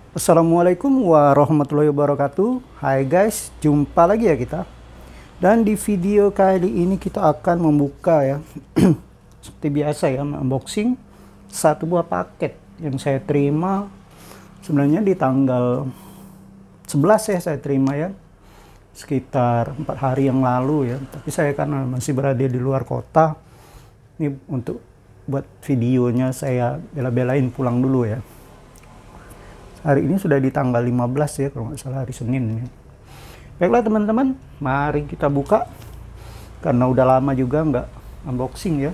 Assalamualaikum warahmatullahi wabarakatuh. Hai guys, jumpa lagi ya kita. Dan di video kali ini kita akan membuka ya seperti biasa ya, unboxing satu buah paket yang saya terima. Sebenarnya di tanggal 11 ya saya terima ya, sekitar 4 hari yang lalu ya. Tapi saya karena masih berada di luar kota, ini untuk buat videonya saya bela-belain pulang dulu ya. Hari ini sudah di tanggal 15 ya, kalau nggak salah hari Senin ya. Baiklah teman-teman, mari kita buka. Karena udah lama juga nggak unboxing ya.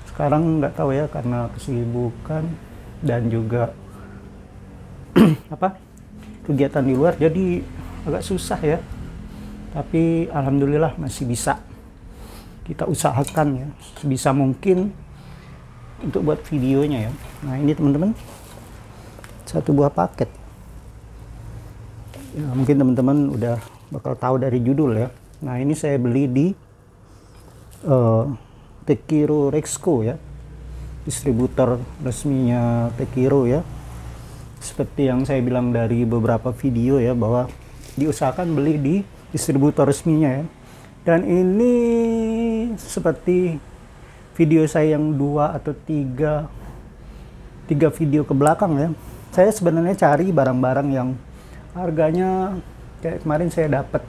Sekarang nggak tahu ya, karena kesibukan dan juga kegiatan di luar, jadi agak susah ya. Tapi alhamdulillah masih bisa. Kita usahakan ya, sebisa mungkin untuk buat videonya ya. Nah ini teman-teman, satu buah paket ya, mungkin teman-teman udah bakal tahu dari judul ya. Nah ini saya beli di Tekiro Rexco ya, distributor resminya Tekiro ya. Seperti yang saya bilang dari beberapa video ya, bahwa diusahakan beli di distributor resminya ya. Dan ini seperti video saya yang 2 atau 3 video ke belakang ya, saya sebenarnya cari barang-barang yang harganya kayak kemarin saya dapat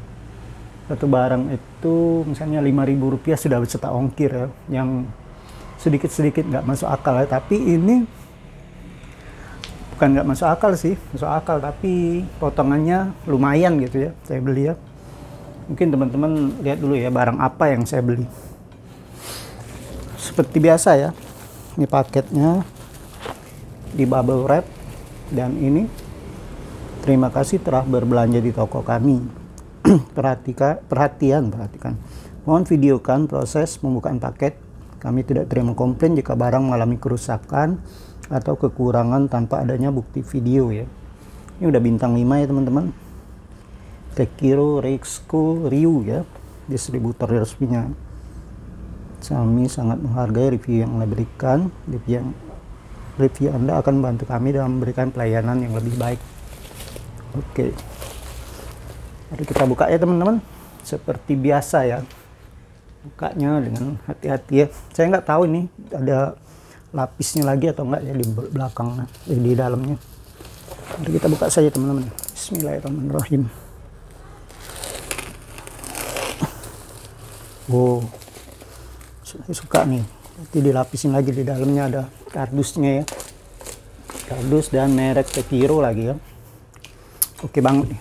satu barang itu misalnya Rp5.000 sudah beserta ongkir ya, yang sedikit-sedikit nggak masuk akal ya. Tapi ini bukan nggak masuk akal sih, masuk akal, tapi potongannya lumayan gitu ya, saya beli ya. Mungkin teman-teman lihat dulu ya barang apa yang saya beli. Seperti biasa ya, ini paketnya di bubble wrap. Dan ini, terima kasih telah berbelanja di toko kami. Perhatikan. Mohon videokan proses pembukaan paket. Kami tidak terima komplain jika barang mengalami kerusakan atau kekurangan tanpa adanya bukti video ya. Ini udah bintang 5 ya teman-teman. Tekiro Rexco Ryu ya, distributor resminya. Kami sangat menghargai review yang Anda berikan. Review Anda akan membantu kami dalam memberikan pelayanan yang lebih baik. Oke, mari kita buka ya teman-teman. Seperti biasa ya, bukanya dengan hati-hati ya. Saya nggak tahu ini ada lapisnya lagi atau enggak ya di belakang, di dalamnya. Mari kita buka saja teman-teman. Bismillahirrahmanirrahim. Wow, saya suka nih. Nanti dilapisin lagi, di dalamnya ada kardusnya ya, kardus dan merek Tekiro lagi ya. Oke banget nih.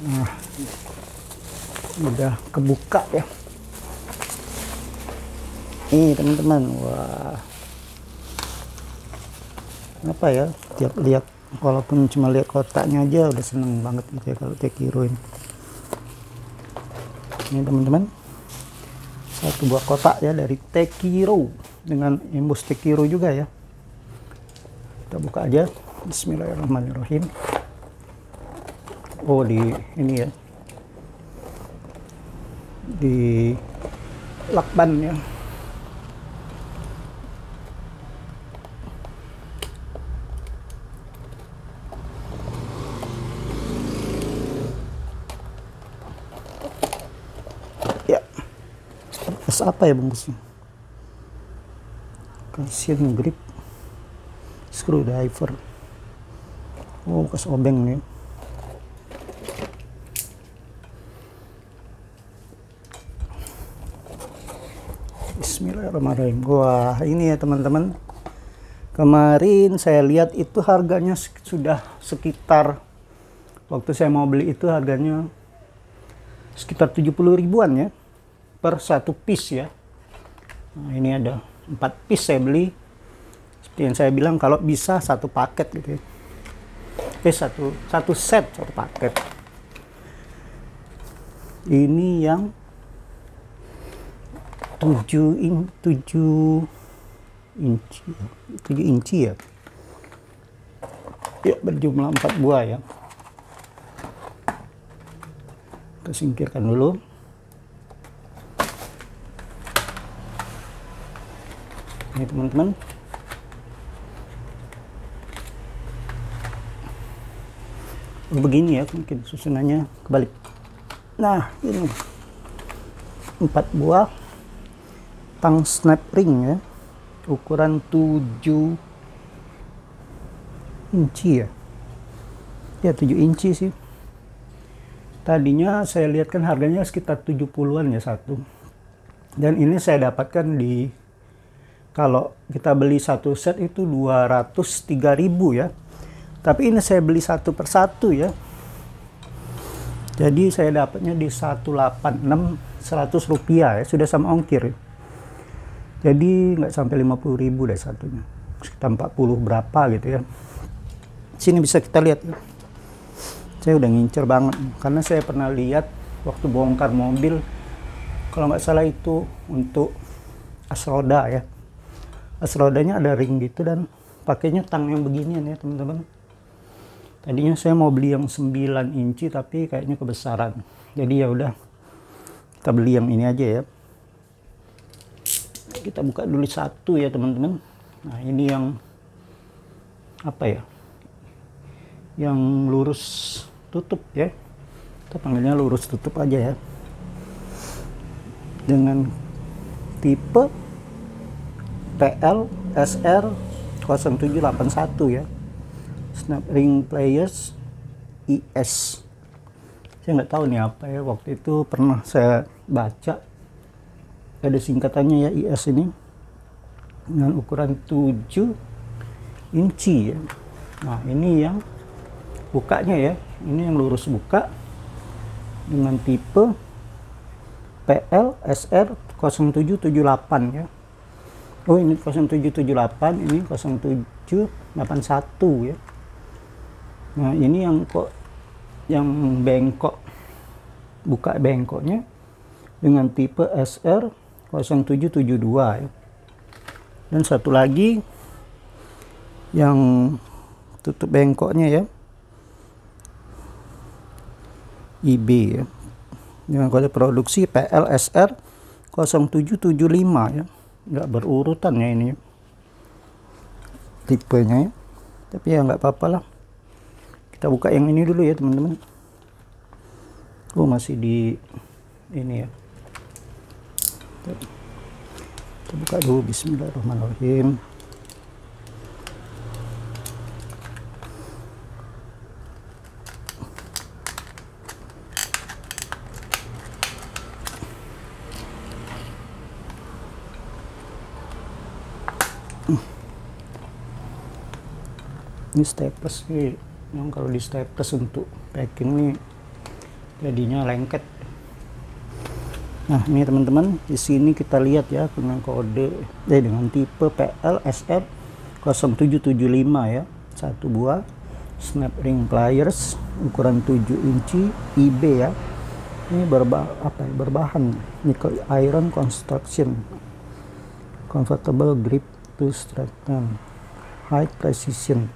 Nah, udah kebuka ya. Nih teman-teman, wah, apa ya, tiap lihat, walaupun cuma lihat kotaknya aja udah seneng banget gitu ya kalau Tekiro ini. Ini teman-teman, satu buah kotak ya dari Tekiro dengan embos Tekiro juga ya. Kita buka aja. Bismillahirrahmanirrahim. Oh, di ini ya, di lakban ya. Apa ya bungkusnya? Cushion grip screwdriver. Oh, bekas obeng nih. Bismillahirrahmanirrahim. Wah, ini ya teman-teman, kemarin saya lihat itu harganya sudah sekitar, waktu saya mau beli itu harganya sekitar 70 ribuan ya per satu piece ya. Nah, ini ada 4 piece saya beli. Seperti yang saya bilang, kalau bisa satu paket gitu ya. Satu set, satu paket. Ini yang 7 inci ya. Ya, berjumlah 4 buah ya. Kita singkirkan dulu. Ini teman-teman, begini ya, mungkin susunannya kebalik. Nah, ini 4 buah tang snap ring ya, ukuran 7 inci ya. Ya 7 inci sih. Tadinya saya lihat kan harganya sekitar 70-an ya satu. Dan ini saya dapatkan di, kalau kita beli satu set itu 203.000 ya. Tapi ini saya beli satu persatu ya. Jadi saya dapatnya di 186, 100 rupiah ya, sudah sama ongkir ya. Jadi nggak sampai 50.000 deh satunya. Sekitar 40 berapa gitu ya. Sini bisa kita lihat ya. Saya udah ngincer banget karena saya pernah lihat waktu bongkar mobil, kalau nggak salah itu untuk as roda ya. As rodanya ada ring gitu dan pakainya tang yang beginian ya teman-teman. Tadinya saya mau beli yang 9 inci tapi kayaknya kebesaran. Jadi ya udah, kita beli yang ini aja ya. Kita buka dulu satu ya teman-teman. Nah ini yang apa ya? Yang lurus tutup ya. Kita panggilnya lurus tutup aja ya. Dengan tipe PL SR 0781 ya. Snap ring players IS. Saya nggak tahu nih apa ya, waktu itu pernah saya baca ada singkatannya ya, IS ini dengan ukuran 7 inci ya. Nah ini yang bukanya ya, ini yang lurus buka dengan tipe PL SR 0778 ya. Oh ini 0778, ini 0781 ya. Nah ini yang kok yang bengkok, buka bengkoknya dengan tipe SR 0772 ya. Dan satu lagi yang tutup bengkoknya ya, IB ya, dengan kode produksi PLSR 0775 ya. Nggak berurutan ya ini tipenya ya, tapi ya nggak apa-apa lah. Kita buka yang ini dulu ya teman-teman. Oh masih di ini ya. Kita buka dulu, bismillahirrahmanirrahim. Ini staples nih, yang kalau di staples untuk packing nih jadinya lengket. Nah ini teman-teman, di sini kita lihat ya dengan kode dengan tipe PLSR 0775 ya, satu buah snap ring pliers ukuran 7 inci IB ya. Ini berbahan nickel iron construction, comfortable grip to strengthen, high precision,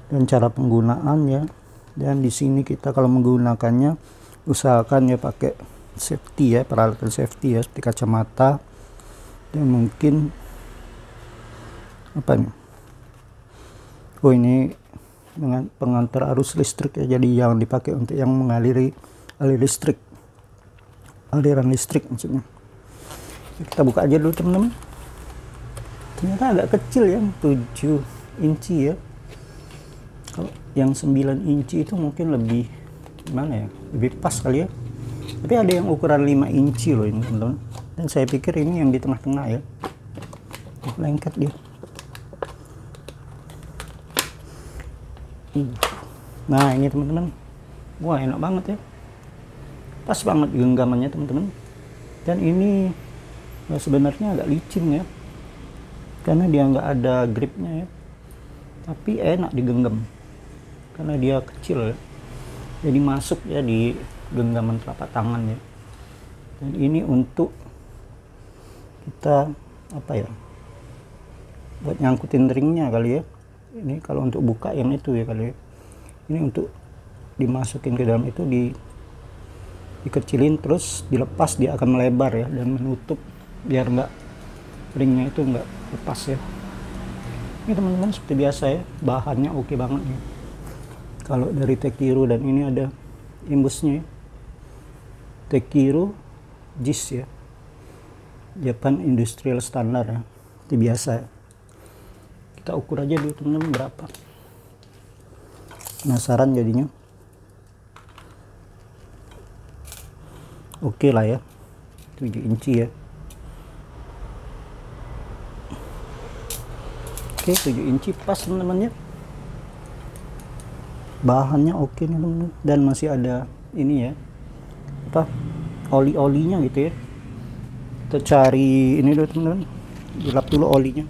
dan cara penggunaan ya. Dan di sini kita kalau menggunakannya usahakan ya pakai safety ya, peralatan safety ya, seperti kacamata dan mungkin apa nih, oh ini dengan pengantar arus listrik ya, jadi jangan dipakai untuk yang mengaliri aliran listrik maksudnya. Kita buka aja dulu teman-teman. Ternyata agak kecil ya, 7 inci ya. Kalau yang 9 inci itu mungkin lebih gimana ya, lebih pas kali ya. Tapi ada yang ukuran 5 inci loh ini teman-teman. Dan saya pikir ini yang di tengah-tengah ya. Lengket dia. Nah ini teman-teman. Wah enak banget ya. Pas banget genggamannya teman-teman. Dan ini ya, sebenarnya agak licin ya. Karena dia nggak ada gripnya ya. Tapi enak digenggam. Karena dia kecil ya. Jadi masuk ya di genggaman telapak tangan ya. Dan ini untuk kita apa ya, buat nyangkutin ringnya kali ya. Ini kalau untuk buka yang itu ya kali ya. Ini untuk dimasukin ke dalam itu, dikecilin terus dilepas, dia akan melebar ya dan menutup biar nggak ringnya itu nggak lepas ya. Ini teman-teman seperti biasa ya, bahannya oke banget nih. Kalau dari Tekiro, dan ini ada imbusnya ya. Tekiro JIS ya, Japan Industrial Standard ya, itu biasa ya. Kita ukur aja dulu teman-teman berapa. Penasaran jadinya. Oke lah ya, 7 inci ya. Oke, 7 inci pas teman-teman ya. Bahannya oke nih teman-teman, dan masih ada ini ya, apa, oli-olinya gitu ya. Kita cari ini dulu teman-teman, dilap dulu olinya.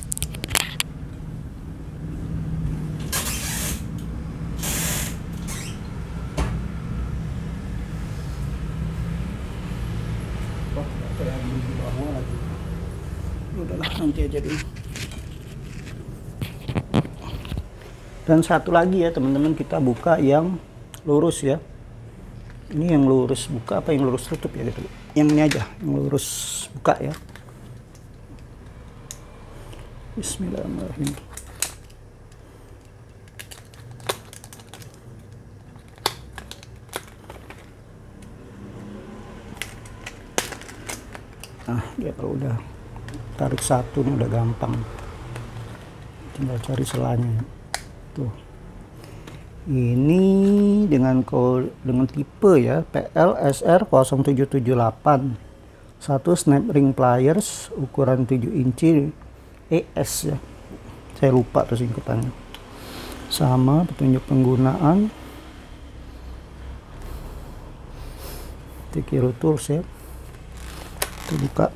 Wah, kayak di bawah lagi. Udahlah, nanti aja dulu. Dan satu lagi ya teman-teman, kita buka yang lurus ya. Ini yang lurus buka apa yang lurus tutup ya gitu. Yang ini aja, yang lurus buka ya. Bismillahirrahmanirrahim. Nah, dia kalau udah tarik satu nih udah gampang. Tinggal cari selanya. Tuh. Ini dengan tipe ya, PLSR 0778. Satu snap ring pliers ukuran 7 inci ES ya. Saya lupa tuh singkatannya. Sama petunjuk penggunaan Tekiro Tools ya. Kita buka.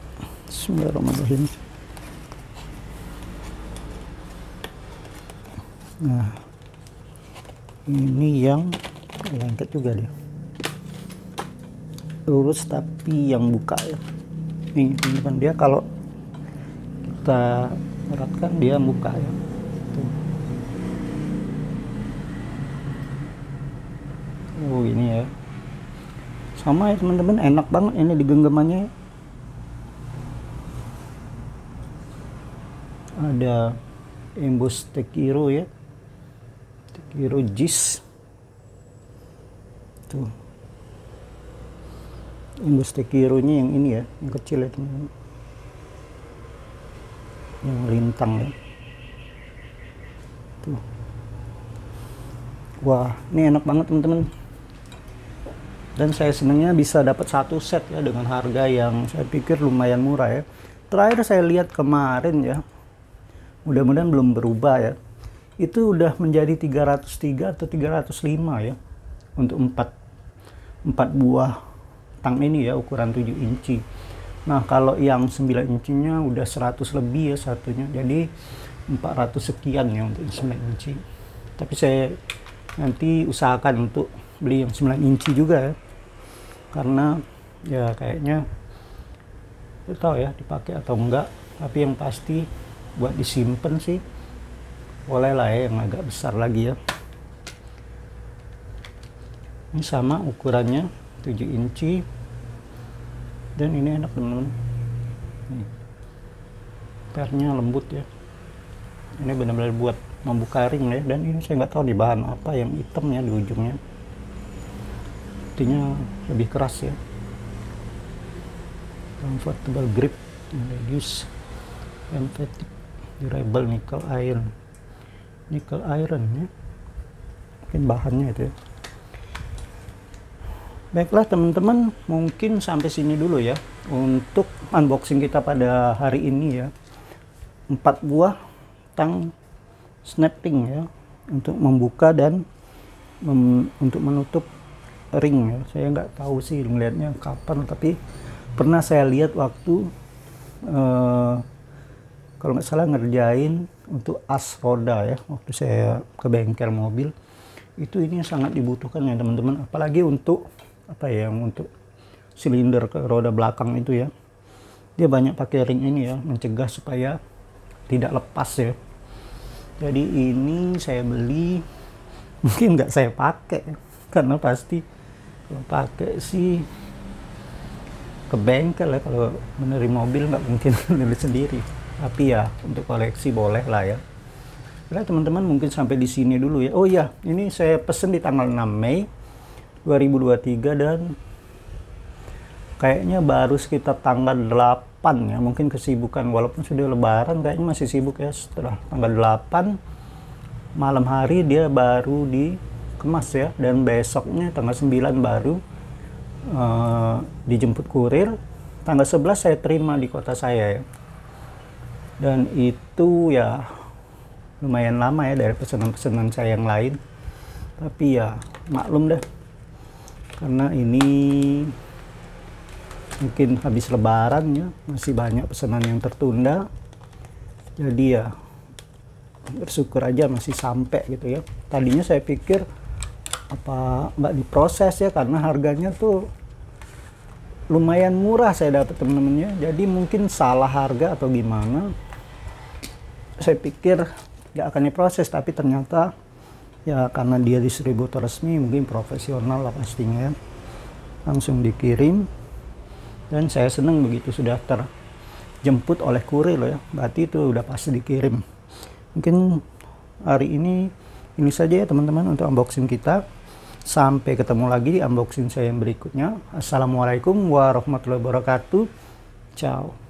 Bismillahirrahmanirrahim. Nah, ini yang lengket juga dia, lurus tapi yang buka ya. Ini teman-teman, dia kalau kita eratkan dia buka ya. Tuh. Oh ini ya, sama ya teman-teman, enak banget ini digenggamannya. Ada embos Tekiro ya, Tekiro JIS tuh, embos Tekiro nya yang ini ya, yang kecil ya teman-teman, yang lintang ya tuh. Wah, ini enak banget teman-teman, dan saya senangnya bisa dapat satu set ya dengan harga yang saya pikir lumayan murah ya. Terakhir saya lihat kemarin ya, mudah-mudahan belum berubah ya, itu udah menjadi 303 atau 305 ya untuk 4 buah tang ini ya, ukuran 7 inci. Nah kalau yang 9 incinya udah 100 lebih ya satunya, jadi 400 sekian ya untuk 9 inci. Tapi saya nanti usahakan untuk beli yang 9 inci juga ya, karena ya kayaknya tidak tahu ya dipakai atau enggak, tapi yang pasti buat disimpan sih boleh lah ya, yang agak besar lagi ya. Ini sama ukurannya 7 inci, dan ini enak teman-teman, pernya lembut ya. Ini benar-benar buat membuka ring ya, dan ini saya nggak tahu di bahan apa yang hitamnya di ujungnya, artinya lebih keras ya. Comfortable grip, reduce and fatigue, durable nickel iron ya, mungkin bahannya itu ya. Baiklah teman-teman, mungkin sampai sini dulu ya untuk unboxing kita pada hari ini ya. 4 buah tang snap ring ya, untuk membuka dan untuk menutup ring ya. Saya nggak tahu sih ngelihatnya kapan, tapi pernah saya lihat waktu kalau nggak salah ngerjain untuk as roda ya, waktu saya ke bengkel mobil itu. Ini sangat dibutuhkan ya teman-teman, apalagi untuk apa ya, untuk silinder ke roda belakang itu ya, dia banyak pakai ring ini ya, mencegah supaya tidak lepas ya. Jadi ini saya beli, mungkin nggak saya pakai karena pasti kalau pakai sih ke bengkel ya, kalau benerin mobil nggak mungkin benerin sendiri. tapi ya untuk koleksi boleh lah ya. Nah, teman-teman mungkin sampai di sini dulu ya. Oh iya, ini saya pesen di tanggal 6 Mei 2023 dan kayaknya baru sekitar tanggal 8 ya. Mungkin kesibukan, walaupun sudah lebaran kayaknya masih sibuk ya. Setelah tanggal 8 malam hari dia baru dikemas ya. Dan besoknya tanggal 9 baru dijemput kurir. Tanggal 11 saya terima di kota saya ya. Dan itu ya lumayan lama ya dari pesanan-pesanan saya yang lain, tapi ya maklum deh, karena ini mungkin habis lebaran ya, masih banyak pesanan yang tertunda, jadi ya bersyukur aja masih sampai gitu ya. Tadinya saya pikir apa nggak diproses ya, karena harganya tuh lumayan murah saya dapat temen-temennya, jadi mungkin salah harga atau gimana, saya pikir nggak akan diproses, tapi ternyata ya karena dia distributor resmi mungkin profesional lah pastinya ya, langsung dikirim. Dan saya senang begitu sudah terjemput oleh kurir loh ya, berarti itu udah pasti dikirim. Mungkin hari ini saja ya teman-teman untuk unboxing kita. Sampai ketemu lagi di unboxing saya yang berikutnya. Assalamualaikum warahmatullahi wabarakatuh. Ciao.